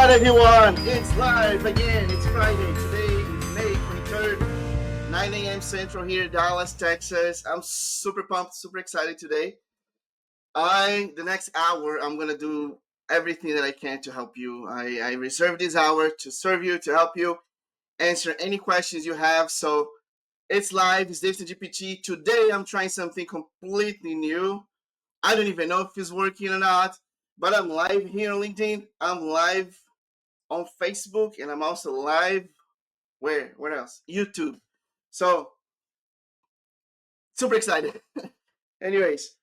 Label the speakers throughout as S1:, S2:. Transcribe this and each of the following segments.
S1: right, everyone, it's live again. It's Friday. Today is May 23rd, 9 a.m. Central here in Dallas, Texas. I'm super pumped, super excited today. The next hour, I'm going to do everything that I can to help you. I reserve this hour to serve you, to help you, answer any questions you have. So it's live. It's DayvissonGPT. Today, I'm trying something completely new. I don't even know if it's working or not, but I'm live here on LinkedIn. I'm live on Facebook, and I'm also live. Where else? YouTube. So super excited. Anyways,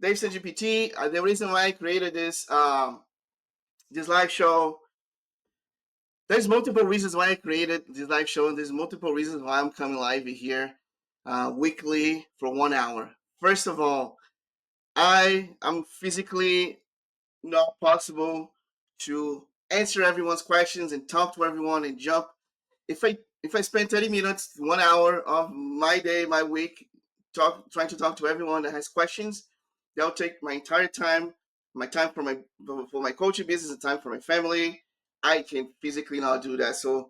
S1: DayvissonGPT. The reason why I created this live show. There's multiple reasons why I created this live show, and there's multiple reasons why I'm coming live here weekly for 1 hour. First of all, I'm physically not possible to answer everyone's questions and talk to everyone and jump. If I spend 30 minutes, 1 hour of my day, my week, trying to talk to everyone that has questions, that'll take my entire time, my time for my coaching business, and time for my family. I can physically not do that. So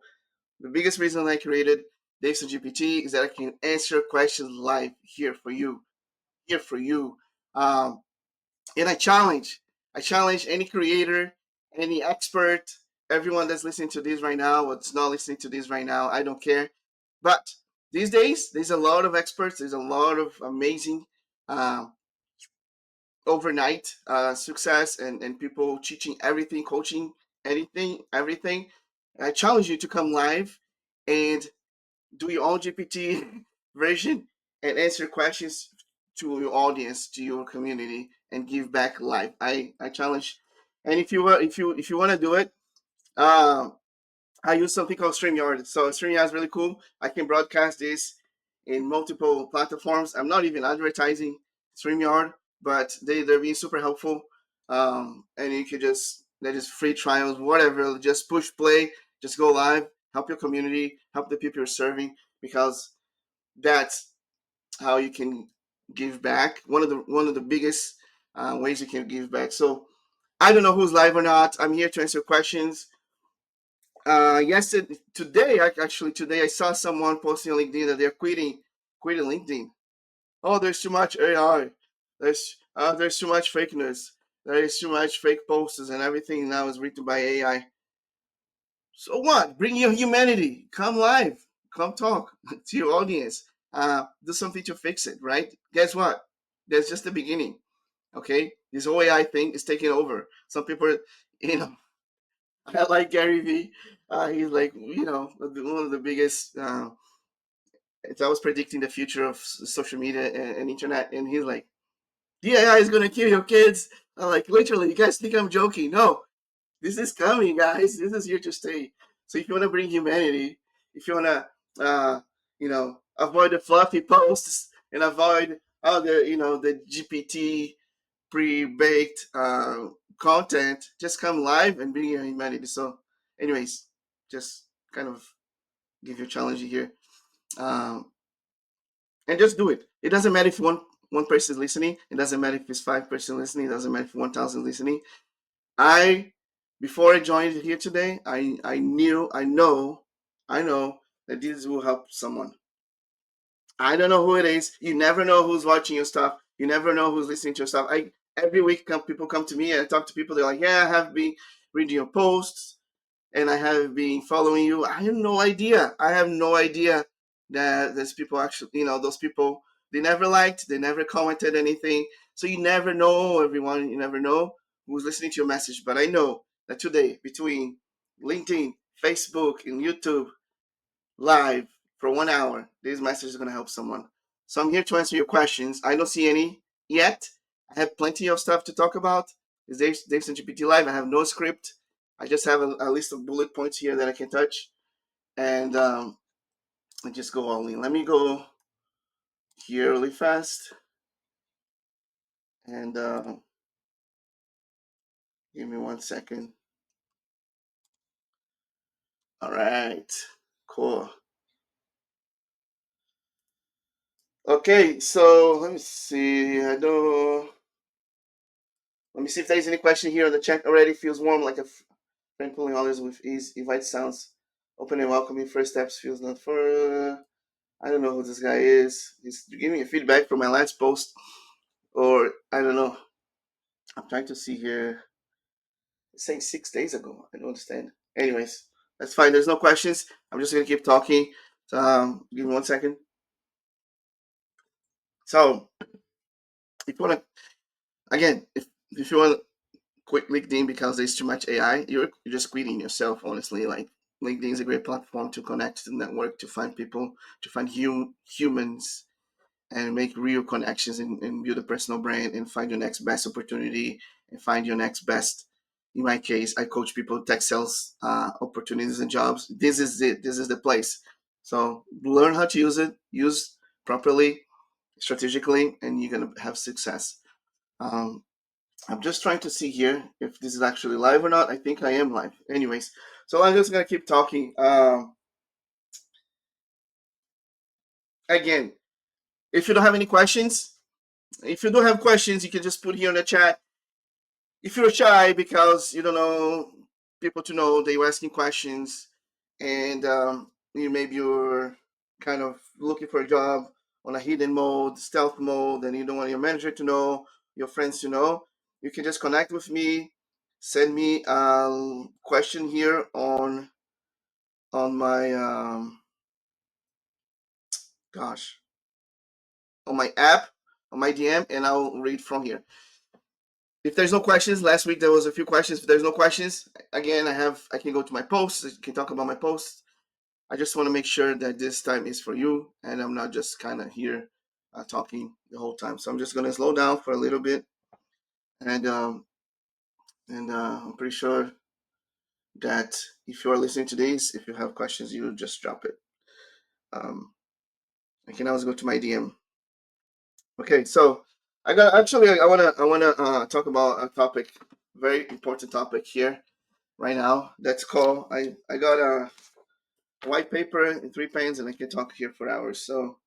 S1: the biggest reason I created DayvissonGPT is that I can answer questions live here for you, here for you. Um, and I challenge any creator, any expert, everyone that's listening to this right now, what's not listening to this right now, I don't care. But these days, there's a lot of experts, there's a lot of amazing uh, overnight success and people teaching everything, coaching anything, everything. I challenge you to come live and do your own GPT version and answer questions to your audience, to your community, and give back live. I challenge, and if you want to do it, um, I use something called StreamYard. So StreamYard is really cool. I can broadcast this in multiple platforms. I'm not even advertising StreamYard, but they're being super helpful. And you can they're just free trials, whatever. Just push play, just go live, help your community, help the people you're serving, because that's how you can give back. One of the biggest ways you can give back. So I don't know who's live or not. I'm here to answer questions. Yesterday, today I saw someone posting on LinkedIn that they're quitting LinkedIn. Oh, there's too much AI. There's too much fake news. There is too much fake posts, and everything now is written by AI. So what? Bring your humanity. Come live. Come talk to your audience. Do something to fix it, right? Guess what? That's just the beginning. Okay, this whole AI thing is taking over. Some people, you know, I like Gary Vee. He's like, one of the biggest. I was predicting the future of social media and internet, and he's like, the AI is gonna kill your kids. I'm like, literally, you guys think I'm joking? No, this is coming, guys. This is here to stay. So if you want to bring humanity, if you want to, avoid the fluffy posts and avoid all the GPT pre-baked content, just come live and bring your humanity. So, anyways, just kind of give you a challenge here, um, and just do it. It doesn't matter if one person is listening. It doesn't matter if it's 5 person listening. It doesn't matter if 1,000 listening. I Before I joined here today, I know that this will help someone. I don't know who it is. You never know who's watching your stuff. You never know who's listening to your stuff. Every week people come to me and I talk to people. They're like, "Yeah, I have been reading your posts and I have been following you." I have no idea. I have no idea that there's people actually, those people, they never liked, they never commented anything. So you never know, everyone. You never know who's listening to your message. But I know that today, between LinkedIn, Facebook, and YouTube, live for 1 hour, this message is going to help someone. So I'm here to answer your questions. I don't see any yet. I have plenty of stuff to talk about. It's DayvissonGPT Live. I have no script. I just have a list of bullet points here that I can touch, and I just go all in. Let me go here really fast, and give me 1 second. All right, cool. Okay, so let me see. Let me see if there's any question here in the chat already. Feels warm, like Friend pulling others with ease. Invite sounds. Open and welcoming. First steps feels not for. I don't know who this guy is. He's giving me feedback from my last post, or I don't know. I'm trying to see here. It's saying 6 days ago. I don't understand. Anyways, that's fine. There's no questions. I'm just gonna keep talking. So, give me 1 second. So, if you wanna, again, if you want to quit LinkedIn because there's too much AI, you're just quitting yourself. Honestly, like LinkedIn is a great platform to connect to the network, to find people, to find humans, and make real connections and build a personal brand and find your next best opportunity and find your next best. In my case, I coach people tech sales opportunities and jobs. This is it. This is the place. So learn how to use it. Use properly, strategically, and you're gonna have success. Um, I'm just trying to see here if this is actually live or not. I think I am live. Anyways, so I'm just gonna keep talking. Again, if you don't have any questions, if you don't have questions, you can just put here in the chat. If you're shy because you don't know people to know that you're asking questions, and maybe you're kind of looking for a job on a hidden mode, stealth mode, and you don't want your manager to know, your friends to know, you can just connect with me, send me a question here on my gosh on my app, on my DM, and I'll read from here. If there's no questions, last week there was a few questions. If there's no questions, again, I can go to my posts. I can talk about my posts. I just want to make sure that this time is for you, and I'm not just kind of here talking the whole time. So I'm just gonna slow down for a little bit, and I'm pretty sure that if you are listening to this, if you have questions, you just drop it. I can always go to my DM. Okay, so I wanna talk about a topic, very important topic here right now. That's called I got a white paper and 3 pens, and I can talk here for hours. So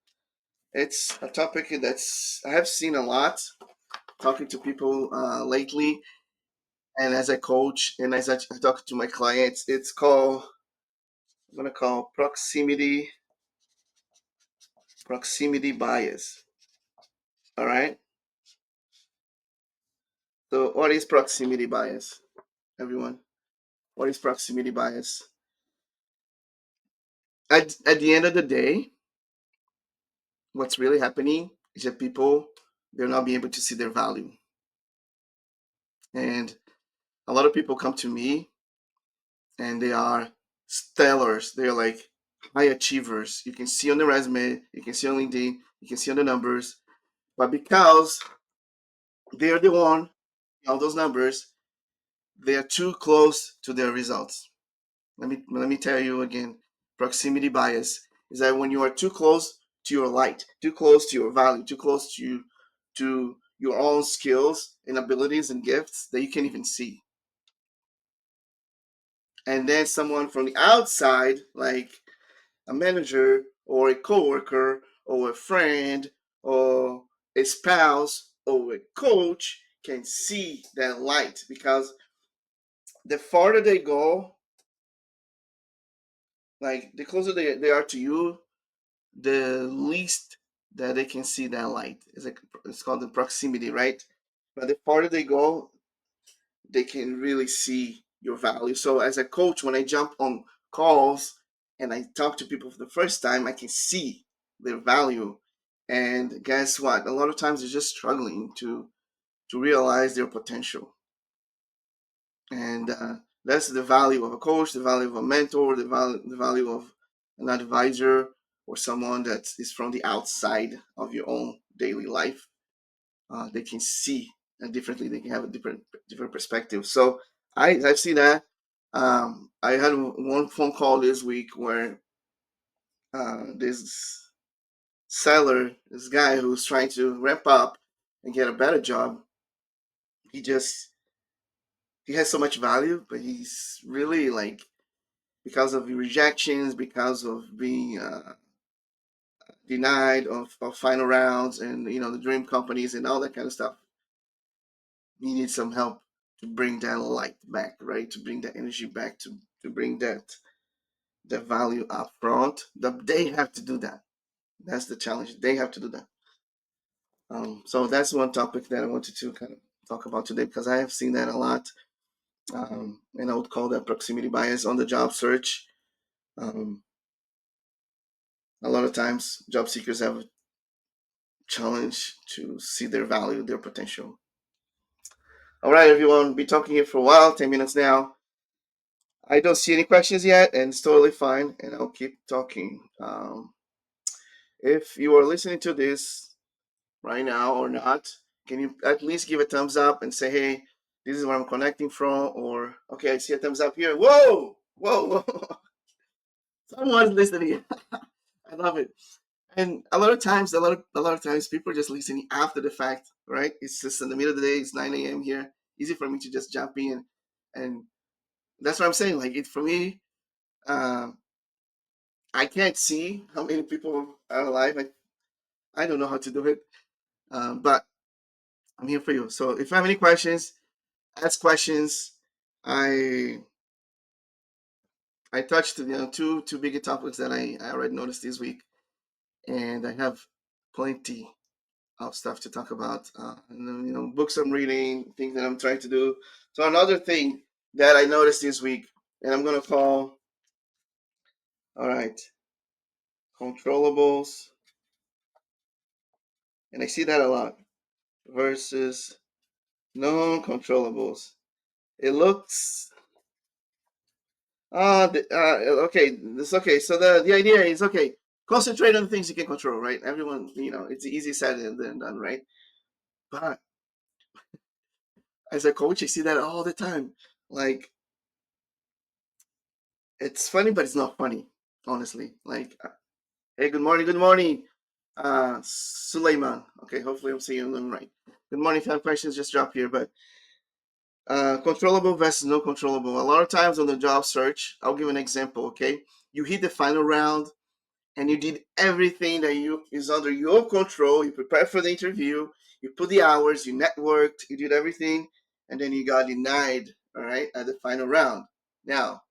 S1: it's a topic that's I have seen a lot talking to people lately, and as a coach and as I talk to my clients, it's called I'm gonna call proximity bias. All right. So what is proximity bias, everyone? What is proximity bias? At the end of the day, what's really happening is that people they're not being able to see their value, and a lot of people come to me and they are stellars. They're like high achievers. You can see on the resume, you can see on LinkedIn, you can see on the numbers. But because they're the one, all those numbers, they are too close to their results. Let me tell you again, proximity bias is that when you are too close to your light, too close to your value, too close to your own skills and abilities and gifts that you can't even see. And then someone from the outside, like a manager or a coworker or a friend or a spouse or a coach can see that light, because the farther they go, like the closer they are to you, the least that they can see that light. It's called the proximity, right? But the farther they go, they can really see your value. So as a coach, when I jump on calls and I talk to people for the first time, I can see their value. And guess what? A lot of times they're just struggling to realize their potential. And that's the value of a coach, the value of a mentor, the value of an advisor or someone that is from the outside of your own daily life. They can see differently. They can have a different perspective. So I've seen that. I had one phone call this week where this seller, this guy who's trying to ramp up and get a better job, he just he has so much value, but he's really like, because of the rejections, because of being denied of final rounds, and the dream companies and all that kind of stuff. He needs some help. bring that light back, right? To bring that energy back, to bring that value up front. They have to do that. That's the challenge. They have to do that. So that's one topic that I wanted to kind of talk about today because I have seen that a lot. And I would call that proximity bias on the job search. Um, a lot of times, job seekers have a challenge to see their value, their potential. All right, everyone, be talking here for a while, 10 minutes now. I don't see any questions yet, and it's totally fine, and I'll keep talking. If you are listening to this right now or not, can you at least give a thumbs up and say, hey, this is where I'm connecting from? Or, okay, I see a thumbs up here. Whoa, whoa, whoa. Someone's listening. I love it. And a lot of times, a lot of times, people are just listening after the fact, right? It's just in the middle of the day. It's 9 a.m. here. Easy for me to just jump in, and that's what I'm saying. Like it for me, uh, I can't see how many people are alive. I don't know how to do it, but I'm here for you. So if you have any questions, ask questions. I I touched two bigger topics that I already noticed this week, and I have plenty of stuff to talk about. And then, books I'm reading, things that I'm trying to do. So another thing that I noticed this week, and I'm gonna call, all right, controllables, and I see that a lot versus non-controllables. It looks okay. This okay. So the idea is okay. Concentrate on the things you can control, right? Everyone, it's easy said than done, right? But as a coach, I see that all the time. Like it's funny, but it's not funny, honestly. Like, hey, good morning, Suleiman. Okay, hopefully I'm saying them right. Good morning. If you have questions, just drop here. But controllable versus no controllable. A lot of times on the job search, I'll give an example. Okay, you hit the final round and you did everything that is under your control. You prepared for the interview, you put the hours, you networked, you did everything, and then you got denied. All right, at the final round. Now,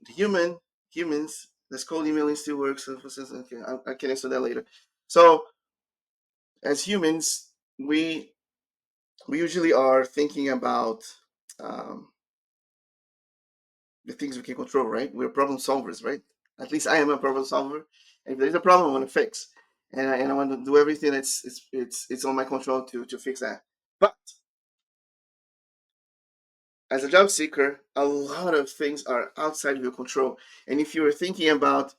S1: humans, that's cold emailing still works. Okay, I can answer that later. So, as humans, we usually are thinking about um, the things we can control, right? We're problem solvers, right? At least I am a problem solver. And if there's a problem, I want to fix, and I want to do everything it's on my control to fix that. But as a job seeker, a lot of things are outside of your control. And if you're thinking about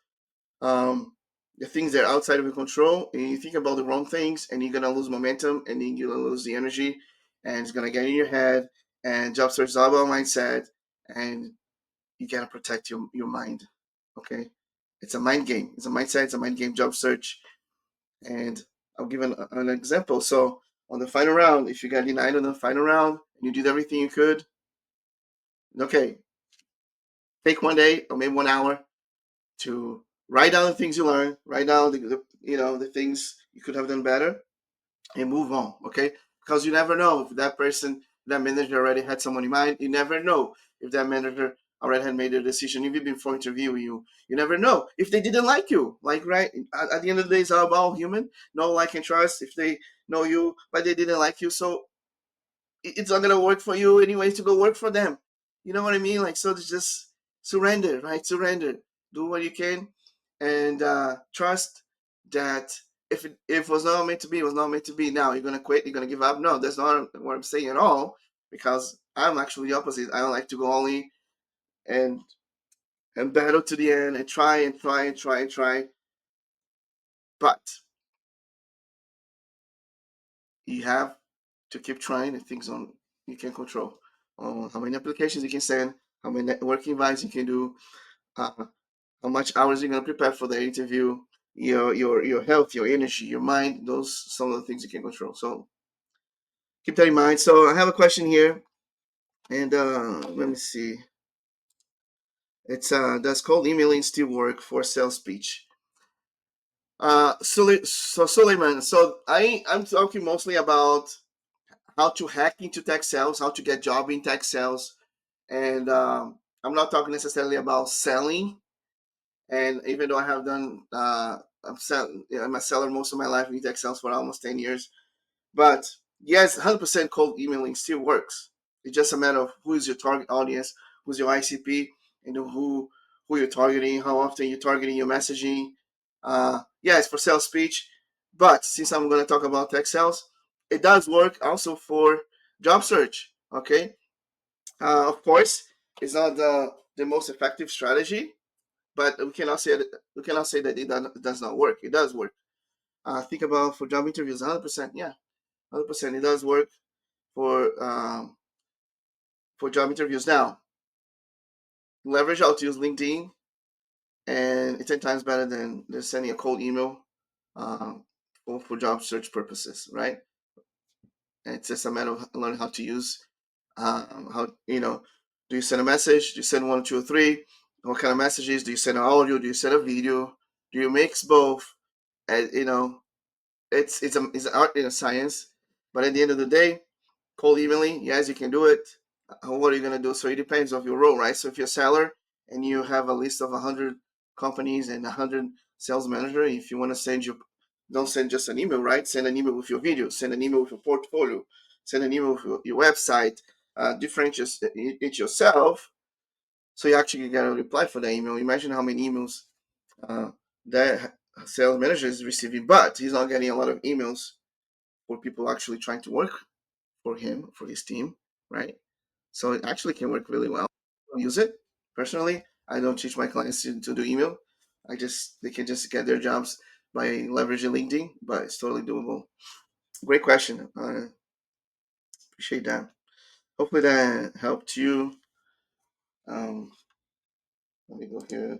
S1: um, the things that are outside of your control, and you think about the wrong things, and you're gonna lose momentum, and then you're gonna lose the energy, and it's gonna get in your head. And job search is all about mindset, and you gotta protect your mind. Okay, it's a mind game. It's a mindset. It's a mind game. Job search, and I'll give an example. So on the final round, if you got denied on the final round and you did everything you could, okay, take 1 day or maybe 1 hour to write down the things you learned, write down the things you could have done better, and move on. Okay, because you never know if that manager already had someone in mind. You never know if that manager already had made a decision even before interviewing you. You never know if they didn't like you. Like right at the end of the day, it's all about human. No like and trust. If they know you but they didn't like you, so it's not gonna work for you anyways to go work for them. You know what I mean? Like so, just surrender, right? Surrender. Do what you can, and trust that if it was not meant to be, it was not meant to be. Now you're gonna quit. You're gonna give up. No, that's not what I'm saying at all. Because I'm actually the opposite. I don't like to go only and battle to the end and try and try and try and try. But you have to keep trying the things on you can control. How many applications you can send, how many networking invites you can do, uh, how much hours you're gonna prepare for the interview, your health, your energy, your mind. Those some of the things you can control. So keep that in mind. So I have a question here, and let me see. It's does cold emailing still work for sales speech? So Suleiman. So I'm talking mostly about how to hack into tech sales, how to get job in tech sales. And I'm not talking necessarily about selling. And even though I have done, I'm a seller most of my life in tech sales for almost 10 years. But yes, 100% cold emailing still works. It's just a matter of who is your target audience, who's your ICP, and who you're targeting, how often you're targeting your messaging. Yes, for sales speech, but since I'm going to talk about tech sales, it does work also for job search. Okay, of course, it's not the most effective strategy, but we cannot say that it does not work. It does work. Think about for job interviews, 100%. Yeah, 100%. It does work for job interviews. Now, leverage how to use LinkedIn, and it's 10 times better than sending a cold email for job search purposes, right? And it's just a matter of learning how to use how do you send a message? Do you send one, two, or three? What kind of messages? Do you send an audio? Do you send a video? Do you mix both? And it's an art and a science, but at the end of the day, cold emailing, yes, you can do it. What are you gonna do? So it depends of your role, right? So if you're a seller and you have a list of 100 companies and 100 sales manager, if you want to send don't send just an email, right? Send an email with your video, send an email with your portfolio, send an email with your website, differentiate yourself, so you actually get a reply for that email. Imagine how many emails that sales manager is receiving, but he's not getting a lot of emails for people actually trying to work for him, for his team, right? So it actually can work really well. I use it personally. I don't teach my clients to do email. They can just get their jobs by leveraging LinkedIn, but it's totally doable. Great question. I appreciate that. Hopefully that helped you. Um, Let me go here.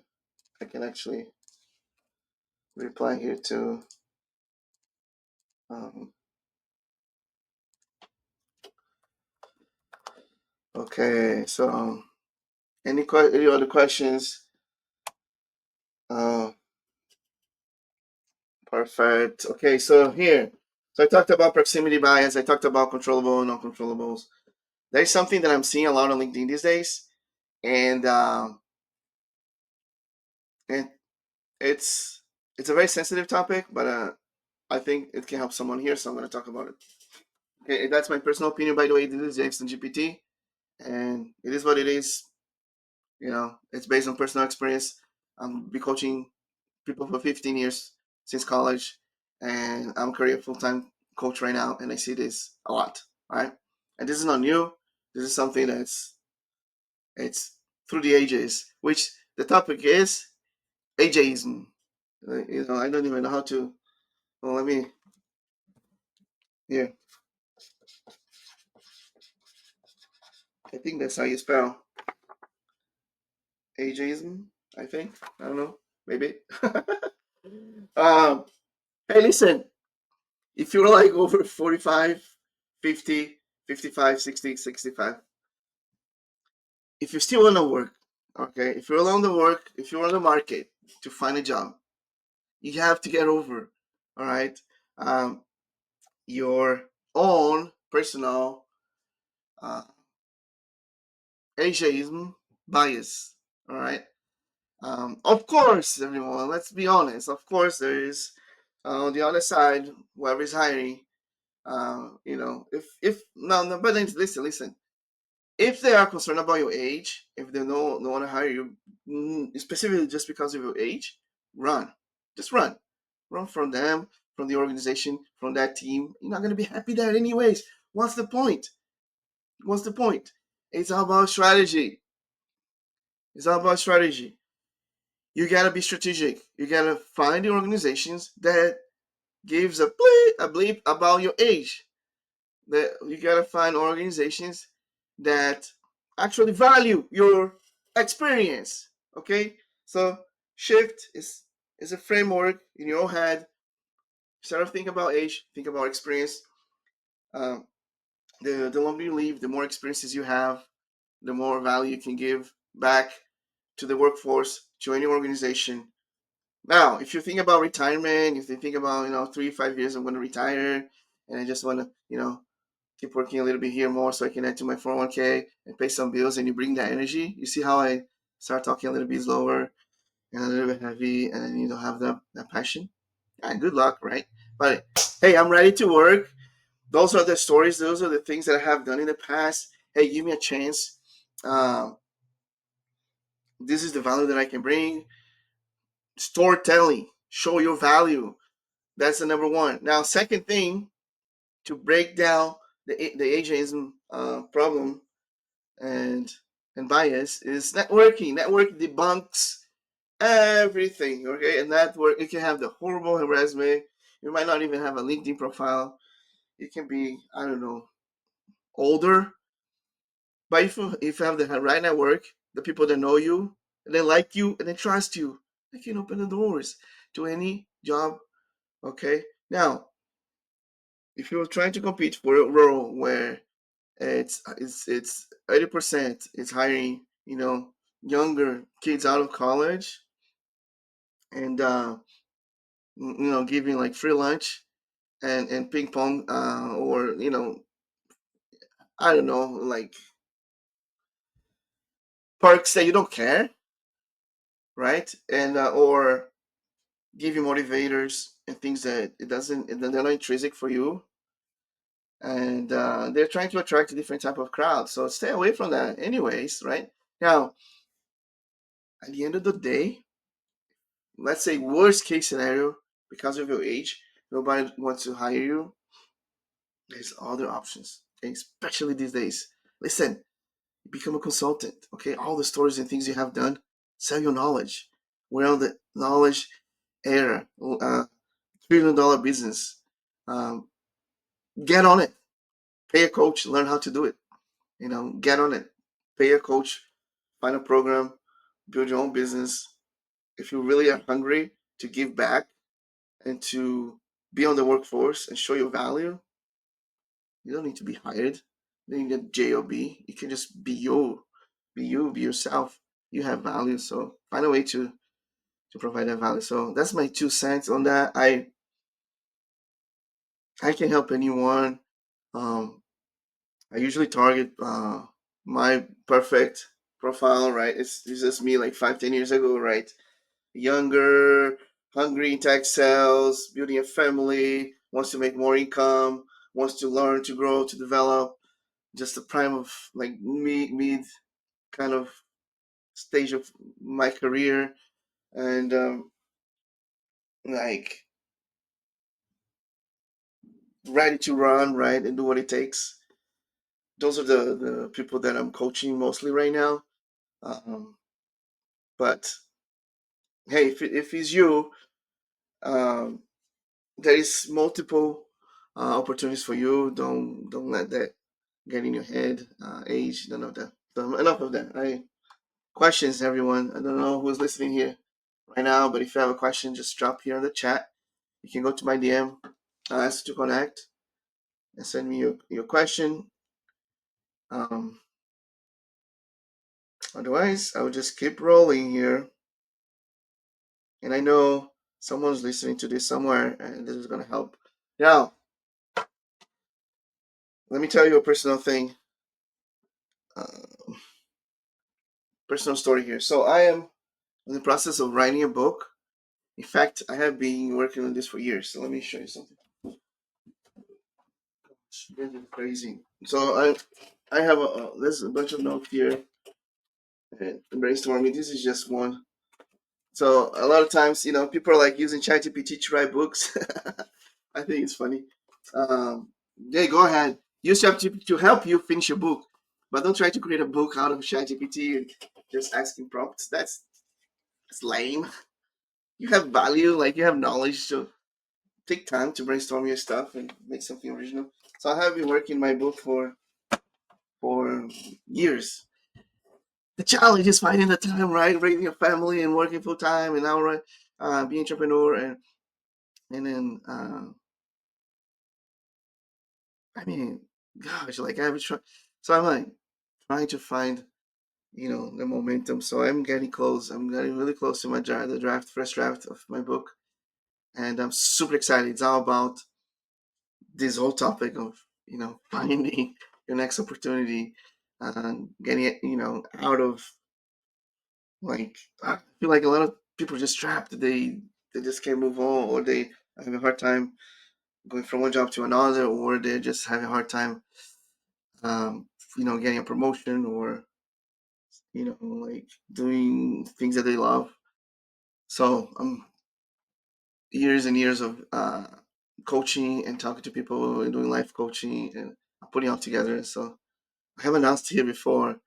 S1: I can actually reply here to. Um, okay, so any other questions? Uh, Perfect. Okay, so here. So I talked about proximity bias. I talked about controllable and non-controllables. There's something that I'm seeing a lot on LinkedIn these days, and and it's a very sensitive topic, but I think it can help someone here, so I'm going to talk about it. Okay, that's my personal opinion, by the way. This is DayvissonGPT, and it is what it is. It's based on personal experience. I'm be coaching people for 15 years since college, and I'm a career full-time coach right now, and I see this a lot, right? And this is not new. This is something it's through the ages, which the topic is ageism. I don't even know how to. Well, let me here. I think that's how you spell ageism. I think I don't know. Maybe. um. Hey, listen. If you're like over 45, 50, 55, 60, 65, if you still want to work, okay, if you're on the work, if you're on the market to find a job, you have to get over, all right, um, your own personal uh, ageism bias, all right. Of course, everyone, let's be honest. Of course, there is on the other side, whoever is hiring, if no, but listen. If they are concerned about your age, if they don't want to hire you, specifically just because of your age, run. Just run. Run from them, from the organization, from that team. You're not going to be happy there anyways. What's the point? What's the point? It's all about strategy. It's all about strategy. You got to be strategic. You got to find the organizations that gives a bleep about your age. That you got to find organizations that actually value your experience. Okay, so shift is a framework in your head. Instead of thinking about age, think about experience. um, the longer you live, the more experiences you have, the more value you can give back to the workforce, to any organization. Now, if you think about retirement, if you think about 3 5 years I'm going to retire and I just want to keep working a little bit here more so I can add to my 401k and pay some bills, and you bring that energy. You see how I start talking a little bit slower and a little bit heavy, and you don't have that passion? Yeah, good luck, right? But hey, I'm ready to work. Those are the stories. Those are the things that I have done in the past. Hey, give me a chance. Um, this is the value that I can bring. Storytelling, show your value. That's the number one. Now, second thing, to break down the ageism problem and bias is networking. Network debunks everything. Okay, and network, you can have the horrible resume. You might not even have a LinkedIn profile. You can be, I don't know, older, but if you have the right network, the people that know you and they like you and they trust you, they can open the doors to any job. Okay, now if you're trying to compete for a role where it's 80% is hiring, younger kids out of college, and giving like free lunch and ping pong, or I don't know, like perks that you don't care, right? And or give you motivators and things that it doesn't they're not intrinsic for you, and they're trying to attract a different type of crowd, so stay away from that anyways, right? Now, at the end of the day, let's say worst case scenario, because of your age, nobody wants to hire you. There's other options, okay? Especially these days. Listen, become a consultant, okay? All the stories and things you have done, sell your knowledge. We're on the knowledge era, $1 trillion business. Um, get on it. Pay a coach, learn how to do it. Get on it. Pay a coach, find a program, build your own business. If you really are hungry to give back and to be on the workforce and show your value, you don't need to be hired. You don't need a job. You can just be you, be yourself. You have value, so find a way to provide that value. So that's my 2 cents on that. I can help anyone. Um, I usually target my perfect profile, right? It's just me like 5, 10 years ago, right? Younger, hungry in tech sales, building a family, wants to make more income, wants to learn, to grow, to develop. Just the prime of like mid kind of stage of my career, and like ready to run, right, and do what it takes. Those are the people that I'm coaching mostly right now. Um, but hey, if it's you, um, there is multiple opportunities for you. Don't let that get in your head. Age, none of that. So enough of that. Questions, everyone. I don't know who's listening here right now, but if you have a question, just drop here in the chat. You can go to my DM, ask to connect, and send me your question. Um, Otherwise, I will just keep rolling here. And I know someone's listening to this somewhere, and this is going to help. Now, let me tell you a personal thing, uh, personal story here. So I am in the process of writing a book. In fact, I have been working on this for years. So let me show you something. This is crazy. So I have there's a bunch of notes here and brainstorming. This is just one. So a lot of times, people are like using ChatGPT to write books. I think it's funny. Yeah, go ahead. Use ChatGPT to help you finish your book, but don't try to create a book out of ChatGPT and just asking prompts. That's lame. You have value, like you have knowledge, so take time to brainstorm your stuff and make something original. So I have been working my book for years. The challenge is finding the time, right? Raising a family and working full time, and now right, being entrepreneur, and then I mean, gosh, like I was trying. So I'm like trying to find the momentum. So I'm getting close. I'm getting really close to the first draft of my book, and I'm super excited. It's all about this whole topic of finding your next opportunity, getting it, out of, like, I feel like a lot of people are just trapped. They just can't move on, or they have a hard time going from one job to another, or they just have a hard time, um, getting a promotion, or like doing things that they love. So years and years of coaching and talking to people and doing life coaching and putting all together. So I haven't announced here before.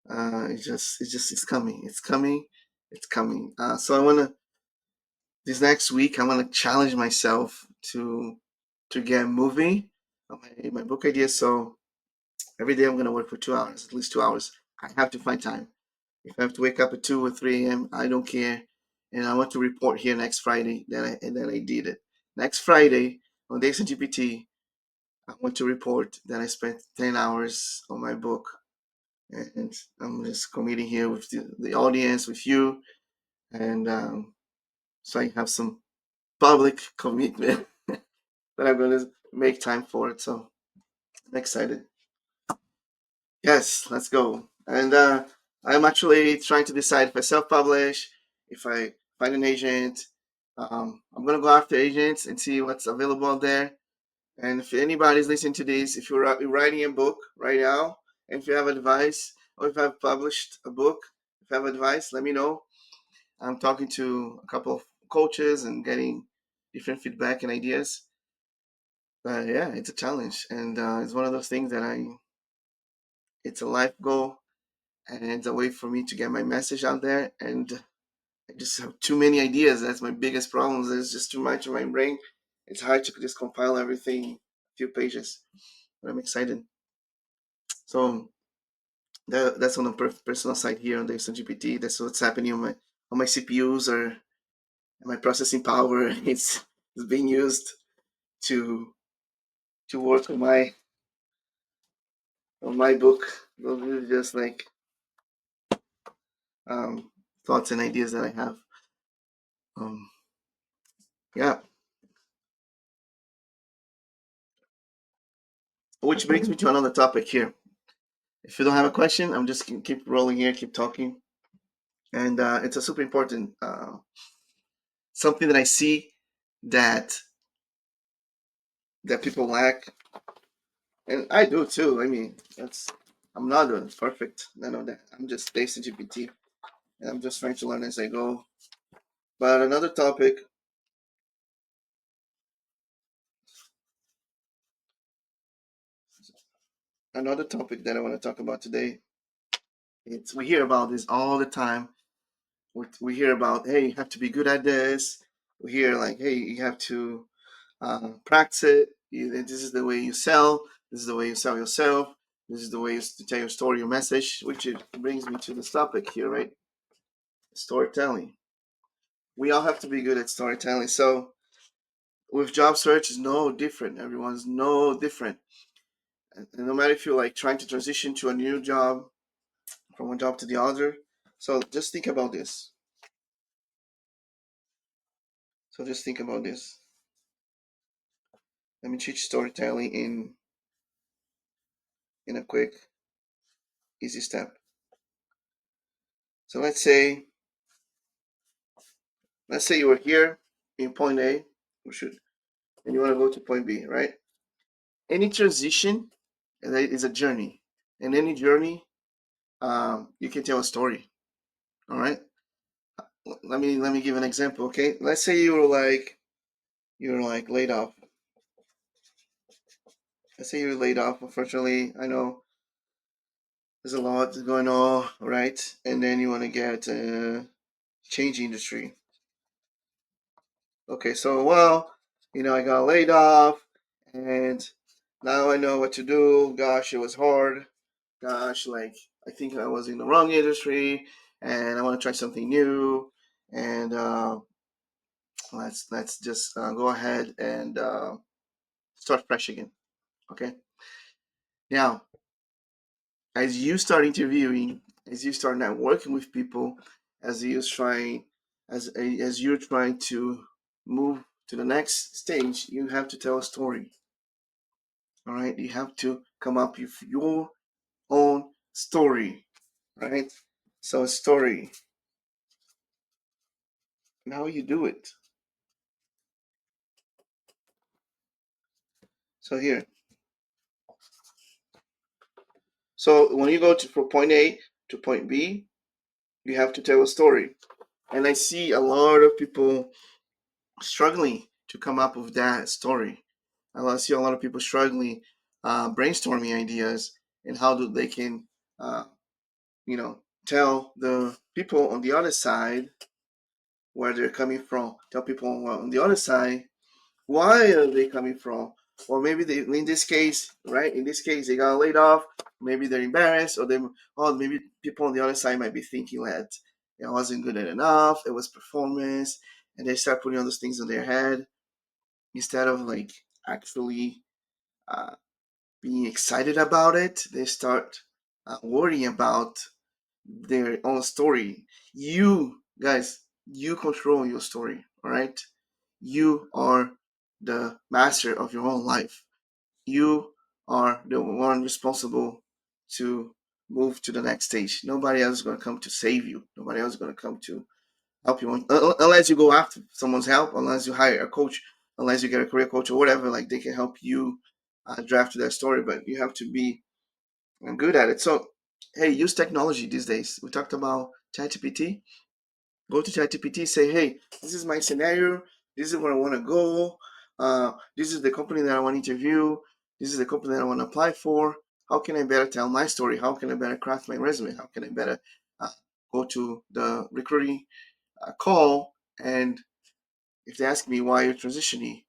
S1: It's coming. It's coming. It's coming. So this next week I wanna challenge myself to get moving on my book idea. So every day I'm gonna work for 2 hours, at least 2 hours. I have to find time. If I have to wake up at 2 or 3 a.m., I don't care. And I want to report here next Friday that I did it. Next Friday on Dayvisson GPT, I want to report that I spent 10 hours on my book. And I'm just committing here with the audience, with you, and so I have some public commitment that I'm going to make time for it. So I'm excited. Yes, let's go. And I'm actually trying to decide if I self-publish, if I find an agent. I'm gonna go after agents and see what's available out there. And if anybody's listening to this, if you're writing a book right now, and if you have advice, or if I've published a book, if you have advice, let me know. I'm talking to a couple of coaches and getting different feedback and ideas. But yeah, it's a challenge, and it's one of those things that it's a life goal, and it's a way for me to get my message out there. And I just have too many ideas. That's my biggest problem. There's just too much in my brain. It's hard to just compile everything in a few pages. But I'm excited. So that's on the personal side here on the GPT. That's what's happening on my CPUs, or my processing power. It's being used to work on my book. Those are just like um, thoughts and ideas that I have. Um, yeah, which brings me to another topic here. If you don't have a question, I'm just gonna keep rolling here, keep talking, and it's a super important something that I see that people lack, and I do too. I mean, I'm not perfect. None of that. I'm just basic GPT, and I'm just trying to learn as I go. But another topic that I want to talk about today. We hear about this all the time. We hear about, hey, you have to be good at this. We hear like, hey, you have to practice it. This is the way you sell. This is the way you sell yourself. This is the way you tell your story, your message. Which brings me to this topic here, right? Storytelling. We all have to be good at storytelling. So with job search, is no different. Everyone's no different. And no matter if you're like trying to transition to a new job, from one job to the other. So just think about this. So just think about this. Let me teach storytelling in a quick, easy step. So let's say you were here in point A, and you want to go to point B, right? Any transition is a journey, and any journey, you can tell a story. All right. Let me give an example. Okay. Let's say you're like laid off. Let's say you're laid off. Unfortunately, I know there's a lot going on, right? And then you want to get change industry. Okay, so I got laid off, and now I know what to do. Gosh, it was hard. Gosh, like I think I was in the wrong industry, and I want to try something new. And let's just go ahead and start fresh again. Okay. Now, as you start interviewing, as you start networking with people, as you trying, as you're trying to move to the next stage, you have to tell a story. All right, you have to come up with your own story, right? So story, and how you do it. So here, so when you go from point A to point B, you have to tell a story. And I see a lot of people struggling to come up with that story. I see a lot of people struggling, brainstorming ideas and how do they can, uh, you know, tell the people on the other side where they're coming from. Tell people on the other side why are they coming from, or maybe they, in this case, right? In this case, they got laid off. Maybe they're embarrassed, or they, oh, maybe people on the other side might be thinking that it wasn't good enough. It was performance, and they start putting all those things in their head instead of like actually uh, being excited about it. They start worrying about their own story. You guys, you control your story. All right, you are the master of your own life. You are the one responsible to move to the next stage. Nobody else is going to come to save you. Nobody else is going to come to help you unless you go after someone's help, unless you hire a coach, unless you get a career coach or whatever. Like they can help you draft that story, but you have to be good at it. So, hey, use technology these days. We talked about ChatGPT. Go to ChatGPT, say, hey, this is my scenario. This is where I want to go. This is the company that I want to interview. This is the company that I want to apply for. How can I better tell my story? How can I better craft my resume? How can I better uh, go to the recruiting call? And if they ask me why you're transitioning,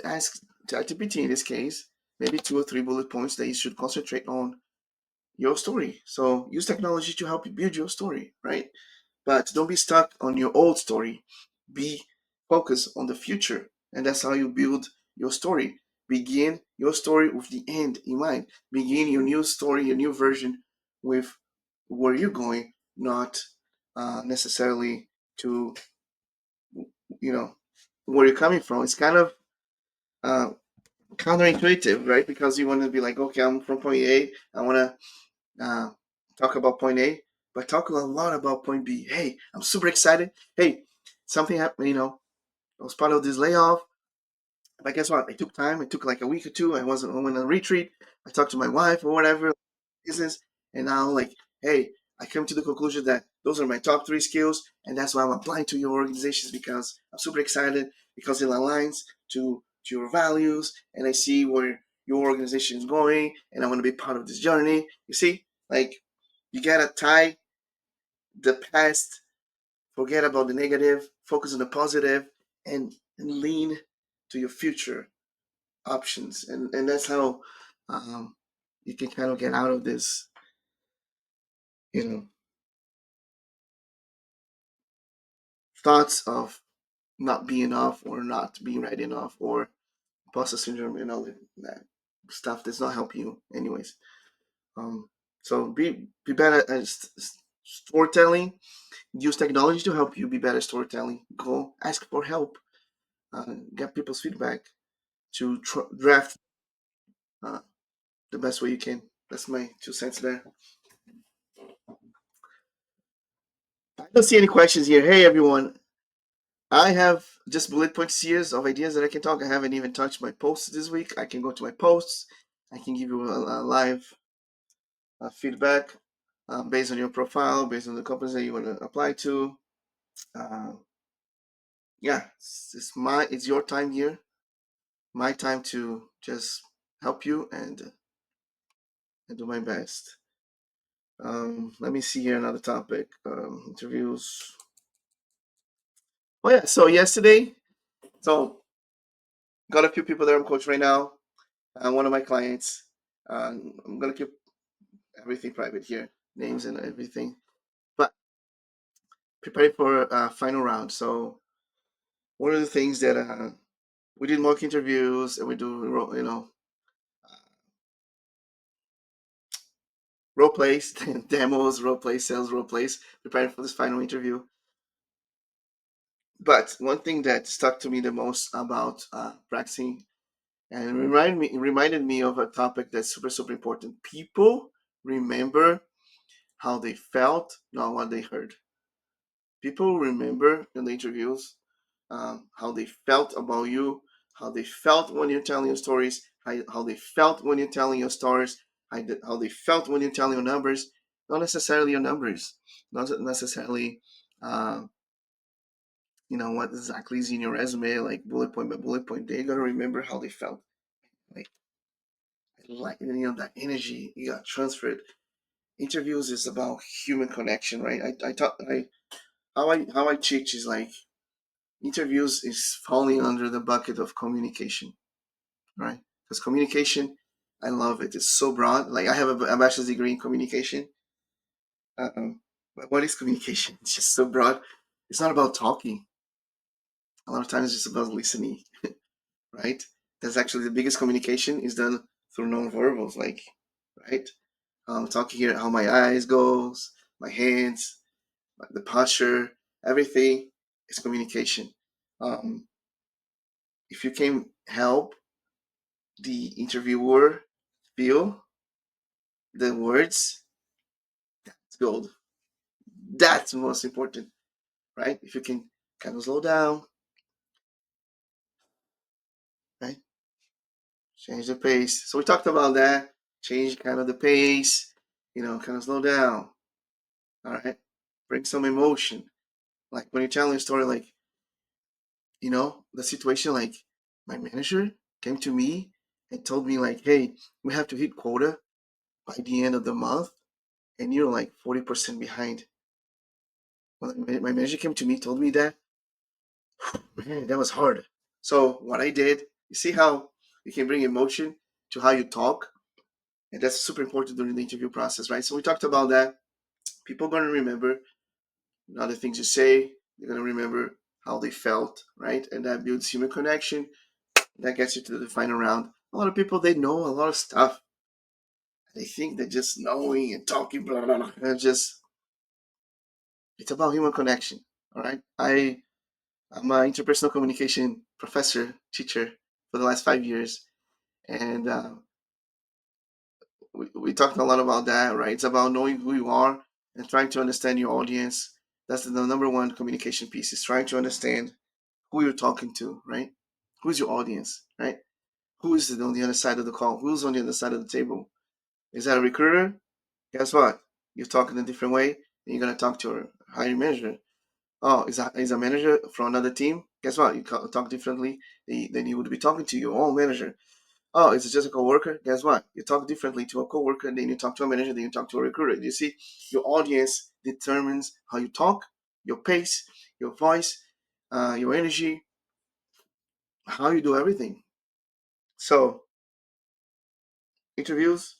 S1: ask ChatGPT in this case, maybe 2 or 3 bullet points that you should concentrate on your story. So use technology to help you build your story, right? But don't be stuck on your old story. Be focused on the future. And that's how you build your story. Begin your story with the end in mind. Begin your new story, your new version with where you're going, not necessarily to, where you're coming from. It's kind of uh, counterintuitive, right? Because you want to be like, okay, I'm from point A. I want to talk about point A, but talk a lot about point B. Hey, I'm super excited. Hey, something happened, I was part of this layoff. But guess what? I took time. It took like a week or two. I went on a retreat. I talked to my wife or whatever, business. And now, like, hey, I come to the conclusion that those are my top 3 skills. And that's why I'm applying to your organizations because I'm super excited because it aligns to your values. And I see where your organization is going. And I want to be part of this journey. You see, like, you got to tie the past, forget about the negative, focus on the positive, and lean to your future options. And that's how um, you can kind of get out of this, you know, thoughts of not being enough or not being right enough or imposter syndrome and all that stuff that's not helping you anyways. Um, so be better at storytelling. Use technology to help you be better at storytelling. Go ask for help. Get people's feedback to draft uh, the best way you can. That's my 2 cents there. I don't see any questions here. Hey everyone, I have just bullet points here of ideas that I can talk. I haven't even touched my posts this week. I can go to my posts. I can give you a live feedback based on your profile, based on the companies that you want to apply to. Uh, yeah, it's your time here, my time to just help you and do my best. Let me see here another topic. Interviews. Oh yeah, so yesterday, so got a few people that I'm coaching right now. One of my clients. I'm gonna keep everything private here, names and everything. But preparing for a final round. So one of the things that we did mock interviews and we do, role plays, demos, role plays, sales role plays, preparing for this final interview. But one thing that stuck to me the most about practicing And it reminded me of a topic that's super, super important. People remember how they felt, not what they heard. People remember in the interviews how they felt about you, how they felt when you're telling your stories, how they felt when you're telling your stories, how they felt when you're telling your numbers. Not necessarily your numbers, not necessarily, uh, what exactly is in your resume, like bullet point by bullet point. They're gonna remember how they felt, like that energy you got transferred. Interviews is about human connection, right? I thought how I teach is like interviews is falling under the bucket of communication, right? Because communication, I love it. It's so broad. Like I have a bachelor's degree in communication. But what is communication? It's just so broad. It's not about talking. A lot of times it's just about listening, right? That's actually the biggest communication is done through nonverbals, like, right? Talking here, how my eyes goes, my hands, the posture, everything is communication. Um, if you can help the interviewer feel the words, it's gold. That's most important, right? If you can kind of slow down, right? Change the pace. So we talked about that. Change kind of the pace, kind of slow down. All right. Bring some emotion. Like when you're telling a story, like, the situation, like my manager came to me and told me, like, hey, we have to hit quota by the end of the month, and you're like 40% behind. When my manager came to me, told me that, man, that was hard. So what I did, you see how you can bring emotion to how you talk, and that's super important during the interview process, right? So we talked about that. People are gonna remember not the things you say; they're gonna remember how they felt, right? And that builds human connection. That gets you to the final round. A lot of people they know a lot of stuff. They think that just knowing and talking, blah blah blah, and just it's about human connection. All right, I'm an interpersonal communication professor, teacher for the last 5 years, and we talked a lot about that, right? It's about knowing who you are and trying to understand your audience. That's the number one communication piece is trying to understand who you're talking to, right? Who's your audience, right? Who is on the other side of the call? Who's on the other side of the table? Is that a recruiter? Guess what? You're talking a different way, and you're gonna talk to a hiring manager. Oh, is a manager from another team? Guess what? You talk differently than you would be talking to your own manager. Oh, it's just a coworker. Guess what? You talk differently to a coworker, then you talk to a manager, then you talk to a recruiter. You see, your audience determines how you talk, your pace, your voice, your energy, how you do everything. So, interviews,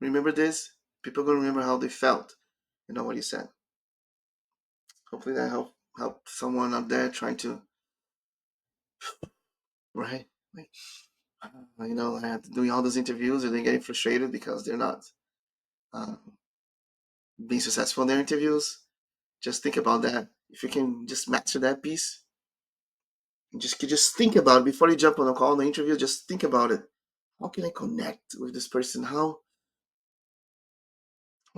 S1: remember this. People are gonna remember how they felt and not what you said. Hopefully that help someone out there trying to right. Like, I have to do all those interviews and they're getting frustrated because they're not uh, being successful in their interviews. Just think about that. If you can just master that piece, and just think about it before you jump on a call in the interview. Just think about it. How can I connect with this person? How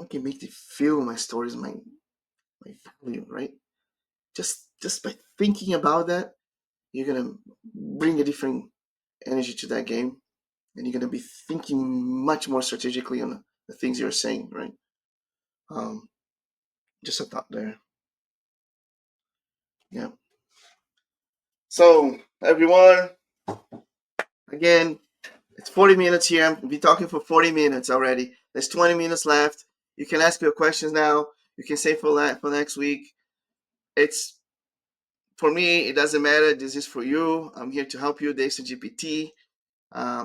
S1: can I make them feel my stories, my value, right? Just by thinking about that, you're gonna bring a different energy to that game, and you're gonna be thinking much more strategically on the things you're saying, right? Um, just a thought there. Yeah. So everyone, again, it's 40 minutes here. I've been talking for 40 minutes already. There's 20 minutes left. You can ask your questions now. You can say for next week. It's for me. It doesn't matter. This is for you. I'm here to help you, DayvissonGPT.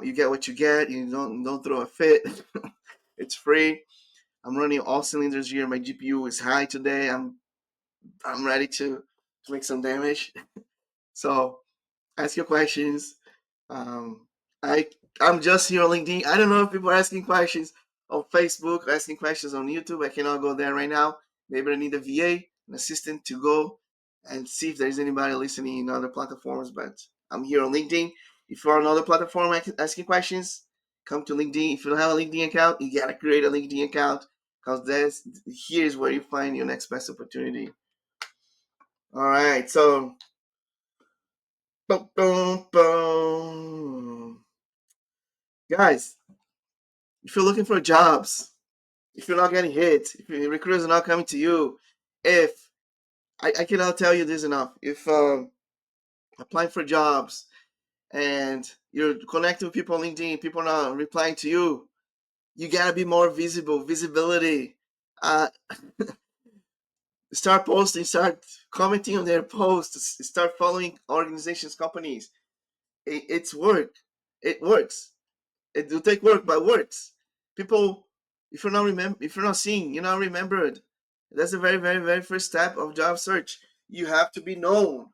S1: You get what you get. You don't throw a fit. It's free. I'm running all cylinders here. My GPU is high today. I'm ready to make some damage. So ask your questions. Um, I I'm just here on LinkedIn. I don't know if people are asking questions on Facebook, asking questions on YouTube. I cannot go there right now. Maybe I need a VA, an assistant to go and see if there's anybody listening in other platforms. But I'm here on LinkedIn. If you're on another platform asking questions, come to LinkedIn. If you don't have a LinkedIn account, you gotta create a LinkedIn account because here's where you find your next best opportunity. All right, so boom, boom, boom. Guys, if you're looking for jobs, if you're not getting hit, if your recruiters are not coming to you, if I cannot tell you this enough, if applying for jobs and you're connecting with people on LinkedIn, people are not replying to you, you gotta be more visible, visibility. Uh, Start posting, start commenting on their posts, start following organizations, companies. It's work. It works. It will take work, but it works. People, if you're not seen, you're not remembered. That's the very, very, very first step of job search. You have to be known.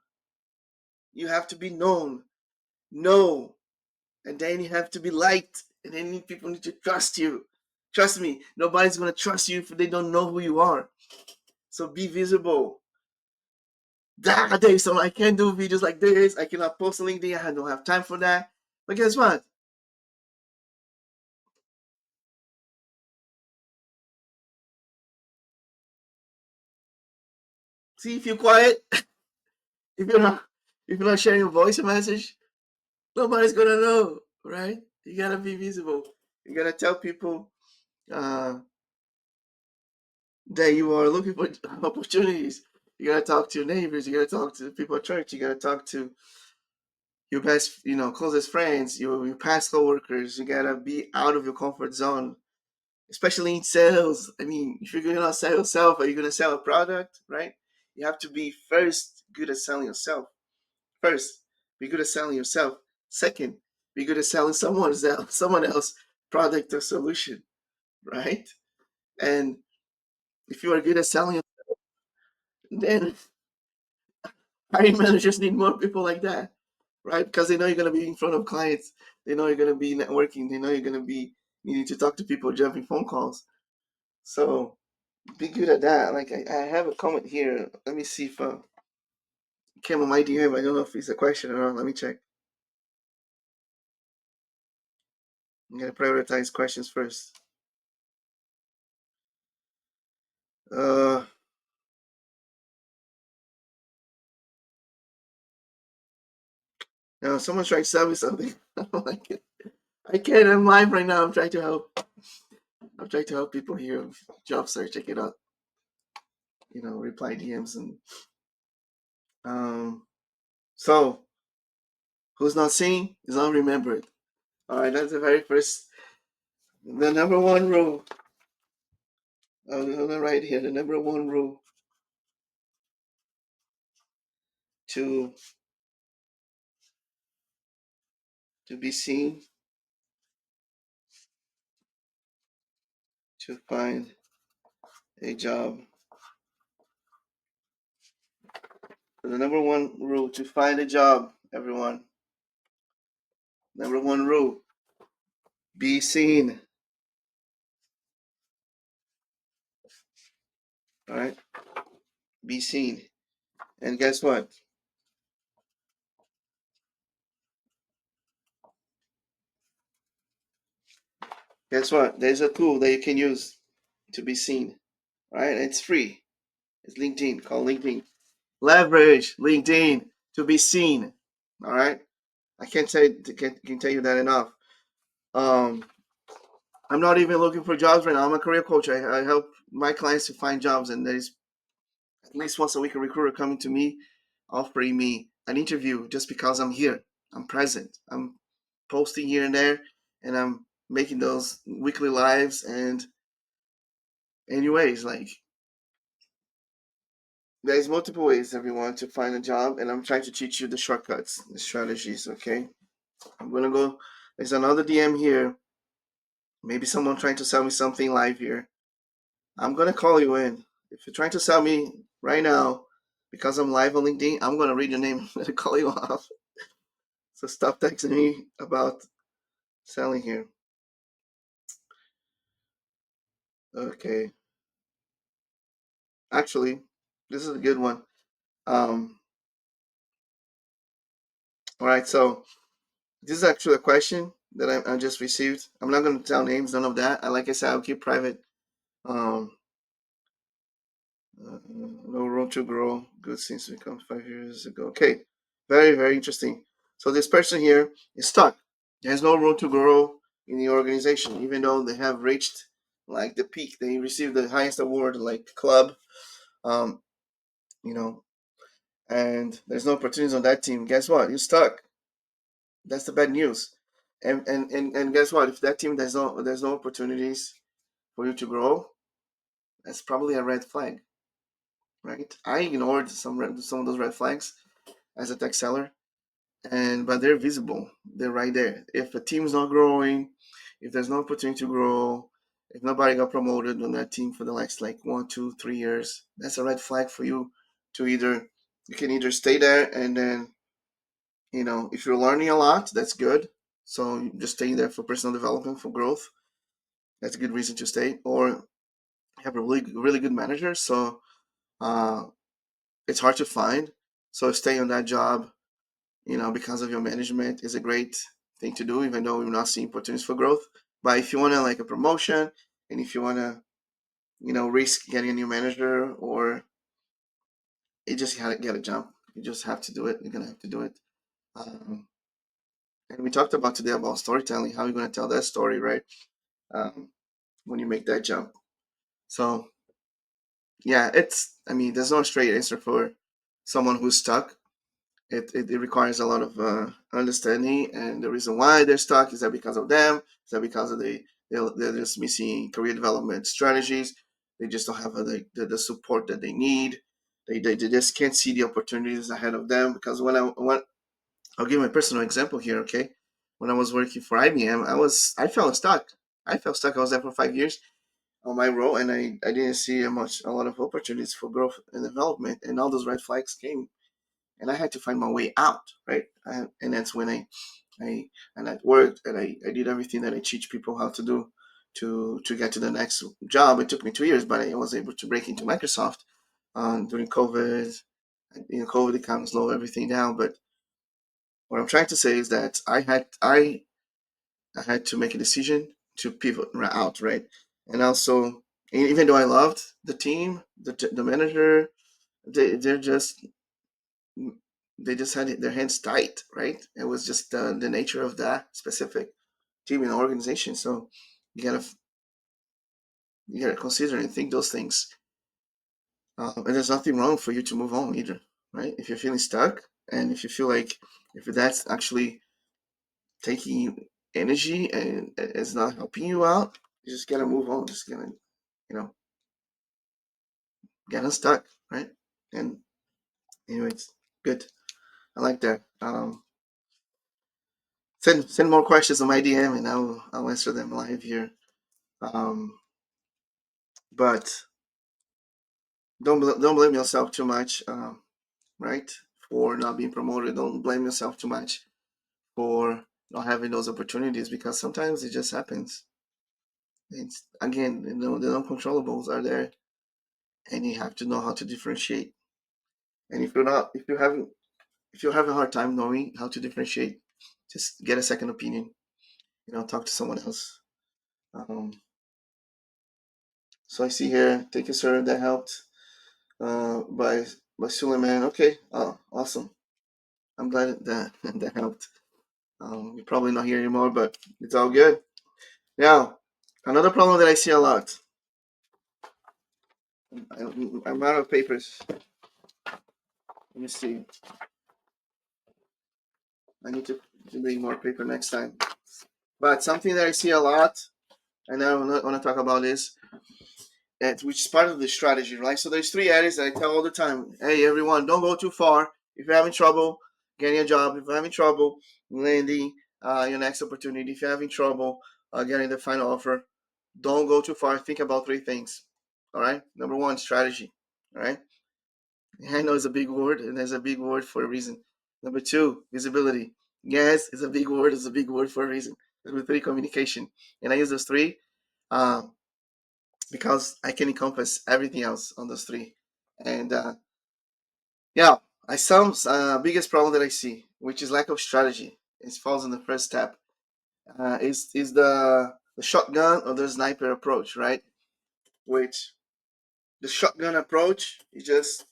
S1: You have to be known. Know. And then you have to be liked. And then people need to trust you. Trust me, nobody's gonna trust you if they don't know who you are. So be visible. Dayvisson, I can't do videos like this. I cannot post a LinkedIn. I don't have time for that. But guess what? See, if you're quiet, if you're not, if you're not sharing a voice message, nobody's gonna know, right? You gotta be visible. You gotta tell people uh, that you are looking for opportunities. You gotta talk to your neighbors. You gotta talk to the people at church. You gotta talk to your best, closest friends, your past coworkers. You gotta be out of your comfort zone, especially in sales. I mean, if you're gonna sell yourself, are you gonna sell a product, right? You have to be first good at selling yourself. First, be good at selling yourself. Second, be good at selling someone else product or solution, right? And if you are good at selling, then hiring managers need more people like that, right? Because they know you're going to be in front of clients. They know you're going to be networking. They know you're going to be needing to talk to people, jumping phone calls. So be good at that. Like I have a comment here. Let me see if it came on my DM. I don't know if it's a question or not. Let me check. I'm going to prioritize questions first. Uh, Now someone's trying to sell me something. I don't like it. I can't. I'm live right now. I'm trying to help. I'm trying to help people here. Job search. Check it out. Reply DMs and um. So who's not seen is not remembered. All right, that's the very first. The number one rule. I'm gonna write here. The number one rule to be seen, to find a job. So the number one rule to find a job, everyone. Number one rule: be seen. All right, be seen. And guess what? Guess what? There's a tool that you can use to be seen. Right? It's free. It's LinkedIn. Call LinkedIn. Leverage LinkedIn to be seen. All right. I can't say can tell you that enough. Um, I'm not even looking for jobs right now. I'm a career coach. I help my clients to find jobs, and there's at least once a week a recruiter coming to me, offering me an interview just because I'm here. I'm present. I'm posting here and there, and I'm making those weekly lives. And anyways, like there's multiple ways, everyone, to find a job, and I'm trying to teach you the shortcuts, the strategies. Okay, I'm gonna go. There's another DM here. Maybe someone trying to sell me something live here. I'm gonna call you in. If you're trying to sell me right now, because I'm live on LinkedIn, I'm gonna read your name and call you off. So stop texting me about selling here. Okay. Actually, this is a good one. All right. So This is actually a question that I just received. I'm not going to tell names, none of that. Like I said, I'll keep private. Um, no room to grow. Good since we come 5 years ago. Okay, very very interesting. So this person here is stuck. There's no room to grow in the organization, even though they have reached like the peak. They received the highest award, like club. Um, you know, and there's no opportunities on that team. Guess what? You're stuck. That's the bad news. And guess what? If that team there's no opportunities for you to grow, that's probably a red flag, right? I ignored some of those red flags as a tech seller, and but they're visible. They're right there. If a team's not growing, if there's no opportunity to grow, if nobody got promoted on that team for the last like 1, 2, 3 years, that's a red flag for you to either you can either stay there and then if you're learning a lot, that's good. So just staying there for personal development, for growth, that's a good reason to stay. Or have a really really good manager, so uh, it's hard to find. So stay on that job, because of your management is a great thing to do, even though we're not seeing opportunities for growth. But if you want to like a promotion, and if you want to, risk getting a new manager, or you just gotta get a jump, you just have to do it. You're gonna have to do it. Um, and we talked about today about storytelling, how you're gonna tell that story, right? Um, when you make that jump. So yeah, there's no straight answer for someone who's stuck. It requires a lot of understanding, and the reason why they're stuck is that because of them, is that because of they're just missing career development strategies. They just don't have the support that they need. They just can't see the opportunities ahead of them. Because I'll give my personal example here, okay? When I was working for IBM, I felt stuck. I felt stuck. I was there for 5 years on my role, and I didn't see a lot of opportunities for growth and development, and all those red flags came, and I had to find my way out, right? And that's when I worked, and I did everything that I teach people how to do to get to the next job. It took me 2 years, but I was able to break into Microsoft during COVID. COVID kind of slowed everything down, but what I'm trying to say is that I had to make a decision to pivot out, right? And also, even though I loved the team, the manager, they they're just they just had their hands tight, right? It was just the nature of that specific team and organization. So you gotta you gotta consider and think those things. And there's nothing wrong for you to move on either, right? If you're feeling stuck, and if you feel like if that's actually taking energy and it's not helping you out, you just gotta move on. Just gotta, you know, get unstuck, right? And anyways, good. I like that. Send more questions on my DM, and I'll answer them live here. Um, but don't blame yourself too much, right? For not being promoted. Don't blame yourself too much for not having those opportunities, because sometimes it just happens. It's again, the non-controllables are there, and you have to know how to differentiate. And if you have a hard time knowing how to differentiate, just get a second opinion. Talk to someone else. Um, so I see here, thank you, sir. That helped. By Suleiman. Okay, awesome. I'm glad that that helped. You're probably not here anymore, but it's all good. Now, another problem that I see a lot. I'm out of papers. Let me see. I need to bring more paper next time. But something that I see a lot, and I want to talk about this, which is part of the strategy, right? So there's three areas that I tell all the time. Hey, everyone, don't go too far. If you're having trouble getting a job, if you're having trouble landing your next opportunity, if you're having trouble getting the final offer, don't go too far. Think about three things. All right. Number one, strategy. All right. I know it's a big word, and there's a big word for a reason. Number two, visibility. Yes, it's a big word. It's a big word for a reason. Number three, communication. And I use those three uh, because I can encompass everything else on those three. And yeah, I some biggest problem that I see, which is lack of strategy. it falls in the first step. Is the shotgun or the sniper approach, right? Which the shotgun approach, you're just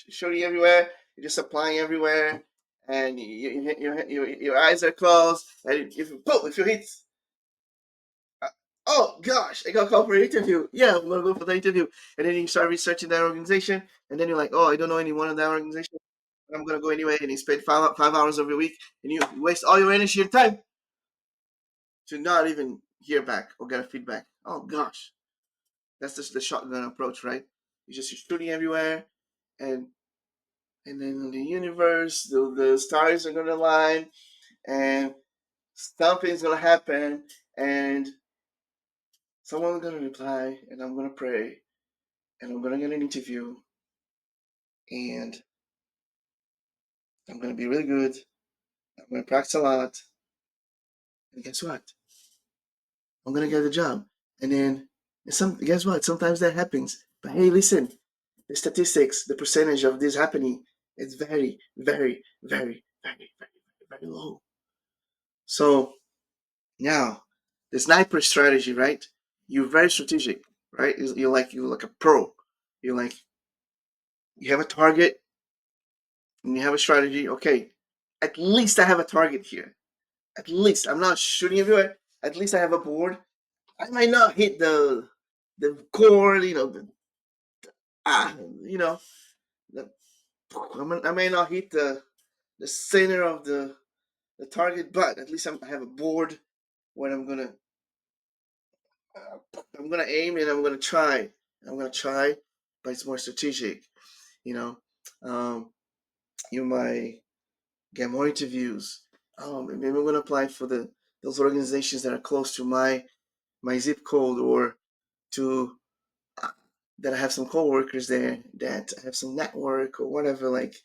S1: shooting everywhere, you're just applying everywhere, and your eyes are closed, and if you hit, uh, oh gosh, I got called for an interview. Yeah, I'm gonna go for the interview, and then you start researching that organization, and then you're like, oh, I don't know anyone in that organization. I'm gonna go anyway, and you spend 5 hours of your week, and you waste all your energy and time to not even hear back or get a feedback. Oh gosh, that's just the shotgun approach, right? You're shooting everywhere, and then the universe, the stars are gonna align, and something's gonna happen, and someone's gonna reply, and I'm gonna pray, and I'm gonna get an interview, and I'm gonna be really good. I'm gonna practice a lot, and guess what? I'm gonna get the job, and then guess what? Sometimes that happens, but hey, listen, the statistics, the percentage of this happening, it's very, very, very, very, very, very low. So now, the sniper strategy, right? You're very strategic, right? You're like a pro. You're like you have a target and you have a strategy. Okay, at least I have a target here. At least I'm not shooting everywhere. At least I have a board. I might not hit the core, ah, you know, the, I may not hit the center of the target, but at least I have a board where I'm gonna aim and I'm gonna try. I'm gonna try, but it's more strategic. You know, um, you might get more interviews. Oh, maybe I'm gonna apply for those organizations that are close to my zip code, or to uh, that I have some coworkers there, that have some network or whatever. Like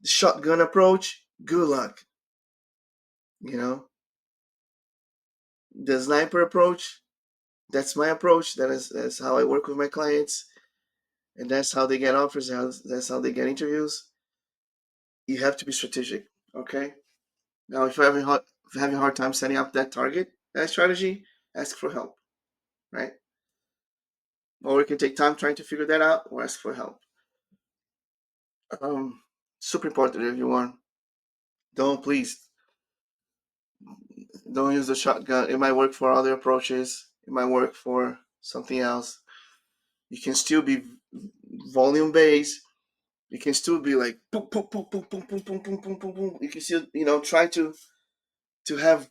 S1: the shotgun approach. Good luck. You know, the sniper approach. That's my approach. That's how I work with my clients, and that's how they get offers. That's how they get interviews. You have to be strategic. Okay. Now, if you're having a hard time setting up that target, that strategy, ask for help. Right. Or you can take time trying to figure that out, or ask for help. Um, Super important, everyone. Please don't use the shotgun. It might work for other approaches. It might work for something else. You can still be volume based. You can still be like boom, boom, boom, boom, boom, boom, boom, boom, boom, boom, boom. You can still, try to have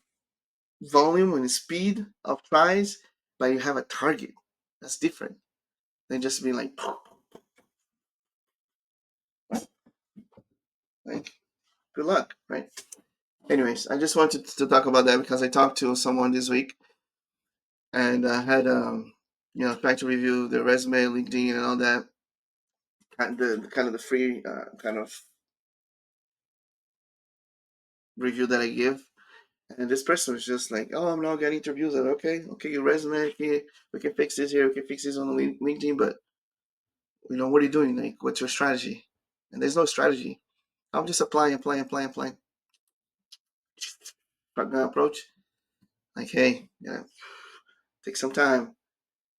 S1: volume and speed of tries, but you have a target. That's different than just being like good luck, right? Anyways, I just wanted to talk about that because I talked to someone this week, and I had trying to review the resume, LinkedIn, and all that, kind of the free kind of review that I give. And this person was just like, "Oh, I'm not getting interviews." I said, okay, your resume, okay, we can fix this here, we can fix this on the LinkedIn, but what are you doing? Like, what's your strategy? And there's no strategy. I'm just applying. Shotgun approach. Like, hey, take some time.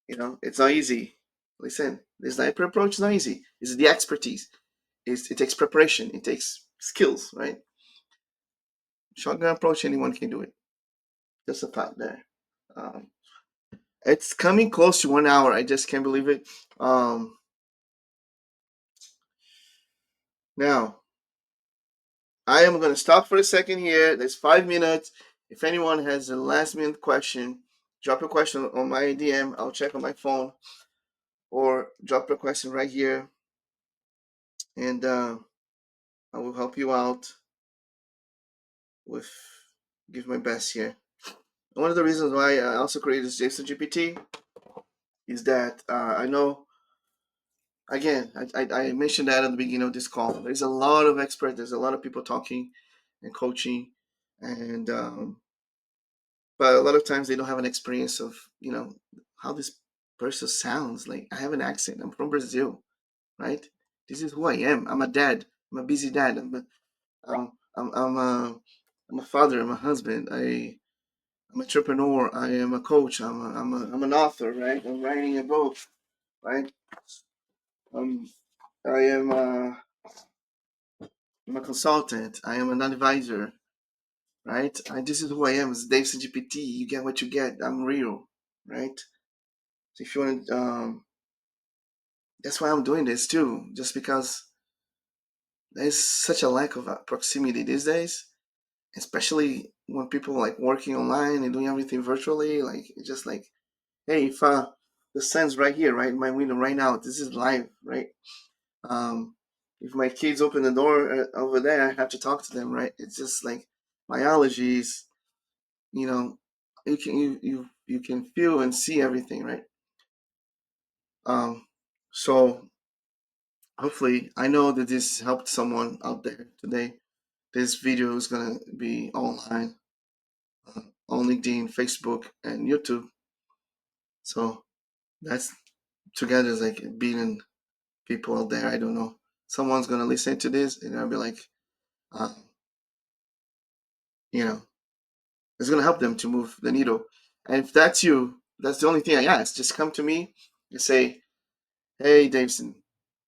S1: It's not easy. Listen, the sniper approach is not easy. It's the expertise. It takes preparation. It takes skills, right? Shotgun approach, anyone can do it. Just a thought there. Um, it's coming close to 1 hour. I just can't believe it. Now, I am going to stop for a second here. There's 5 minutes. If anyone has a last minute question, drop a question on my DM. I'll check on my phone, or drop a question right here, and I will help you out with give my best here. One of the reasons why I also created this DayvissonGPT is that I know, again, I mentioned that at the beginning of this call. There's a lot of experts. There's a lot of people talking and coaching, and but a lot of times they don't have an experience of how this person sounds. Like, I have an accent. I'm from Brazil, right? This is who I am. I'm a dad. I'm a busy dad. I'm a father. I'm a husband. I'm an entrepreneur. I am a coach. I'm an author, right? I'm writing a book, right? Um, I am I'm a consultant. I am an advisor, right? This is who I am. It's DayvissonGPT. You get what you get. I'm real, right? So if you want to, that's why I'm doing this too. Just because there's such a lack of proximity these days, especially when people like working online and doing everything virtually. Like it's just like, hey, if the sun's right here, right in my window right now, this is live, right? Um, if my kids open the door over there, I have to talk to them, right? It's just like biologies, you know, you can feel and see everything, right? Um, so hopefully, I know that this helped someone out there today. This video is gonna be online on LinkedIn, Facebook, and YouTube. So that's together is like a billion people out there. I don't know. Someone's gonna listen to this and I'll be like, uh, you know, it's gonna help them to move the needle. And if that's you, that's the only thing I ask. Just come to me and say, "Hey, Davidson,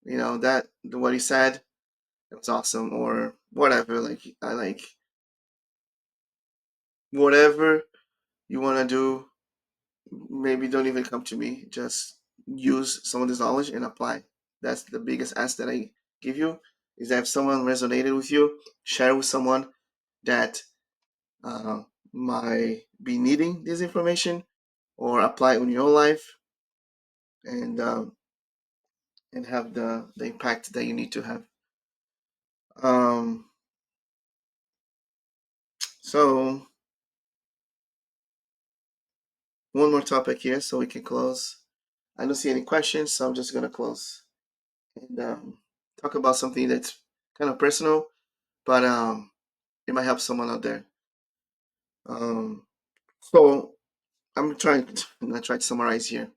S1: that what he said, it was awesome," or whatever. Like I like whatever you wanna do. Maybe don't even come to me. Just use some of this knowledge and apply. That's the biggest ask that I give you. Is that if someone resonated with you, share with someone that uh, might be needing this information, or apply it in your life, and have the impact that you need to have. Um, so one more topic here, so we can close. I don't see any questions, so I'm just gonna close and talk about something that's kind of personal, but it might help someone out there. Um, so I'm gonna try to summarize here.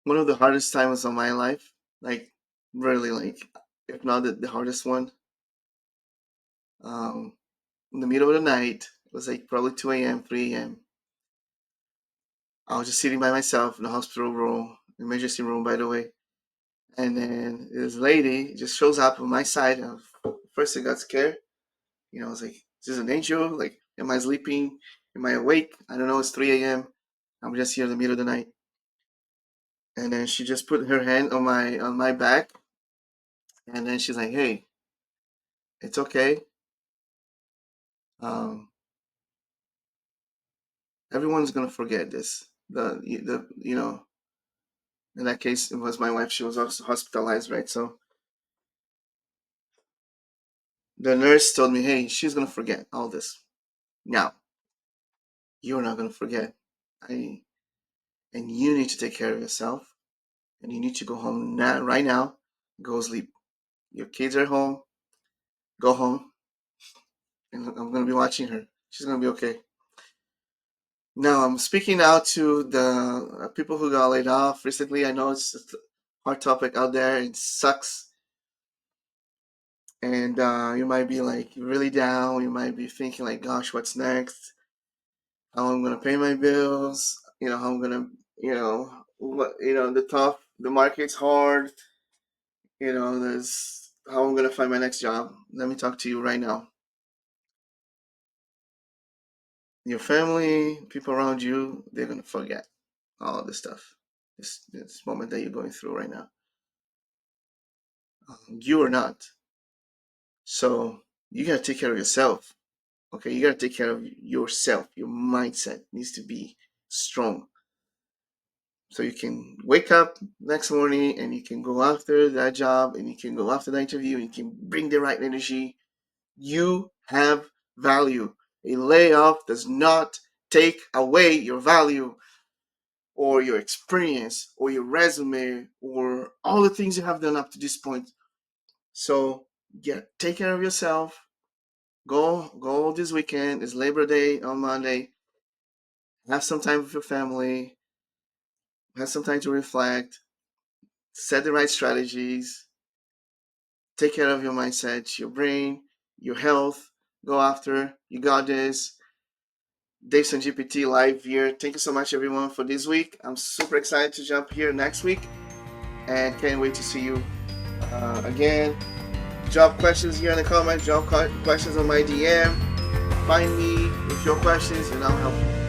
S1: One of the hardest times of my life, like really, like if not the hardest one, um, in the middle of the night. It was like probably 2 a.m., 3 a.m. I was just sitting by myself in the hospital room, emergency room, by the way. And then this lady just shows up on my side. And first, I got scared. I was like, is this an angel? Like, am I sleeping? Am I awake? I don't know. It's 3 a.m. I'm just here in the middle of the night. And then she just put her hand on my back. And then she's like, hey, it's okay. Um, everyone's going to forget this. In that case, it was my wife. She was also hospitalized, right? So the nurse told me, hey, she's going to forget all this. Now, you're not going to forget. I And you need to take care of yourself. And you need to go home now, right now. Go sleep. Your kids are home. Go home. And I'm going to be watching her. She's going to be okay. Now, I'm speaking out to the people who got laid off recently. I know it's a hard topic out there. It sucks. And you might be like really down. You might be thinking like, gosh, what's next? How I'm gonna pay my bills? How I'm gonna, the market's hard. There's how I'm gonna find my next job. Let me talk to you right now. Your family, people around you, they're gonna forget all this stuff. This moment that you're going through right now. You are not. So you gotta take care of yourself. Okay, you gotta take care of yourself. Your mindset needs to be strong. So you can wake up next morning and you can go after that job and you can go after the interview and you can bring the right energy. You have value. A layoff does not take away your value or your experience or your resume or all the things you have done up to this point. So take care of yourself. Go this weekend. It's Labor Day on Monday. Have some time with your family. Have some time to reflect. Set the right strategies. Take care of your mindset, your brain. your health. Go after. You got this. DayvissonGPT live here. Thank you so much, everyone, for this week. I'm super excited to jump here next week, and can't wait to see you again. Drop questions here in the comments. Drop questions on my DM. Find me with your questions, and I'll help you.